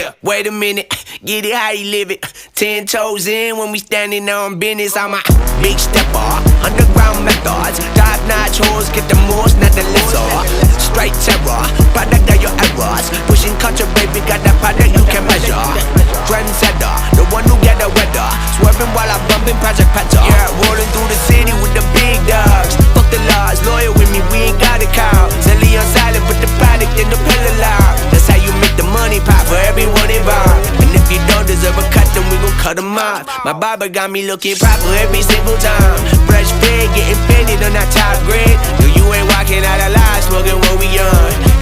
Yeah, wait a minute, get it how you live it. 10 toes in when we standing on business. I'm a big stepper, underground methods. Top-notch hoes, get the most, not the lesser. Straight terror, product of your errors. Pushing culture, baby, got that product you can measure. Trendsetter, the one who get the weather. Swerving while I'm bumping Project Petter. Yeah, rolling through the city with the big dogs. Fuck the laws, loyal with me, we ain't got a cow. Zelly on silent, put the product in the pillar loud. That's how you make the money pop for everyone involved. And if you don't deserve a cut, then we gon' cut them off. My barber got me looking proper every single time. Fresh pig, getting faded on that top grade. No, you ain't walking out alive, smoking what we on.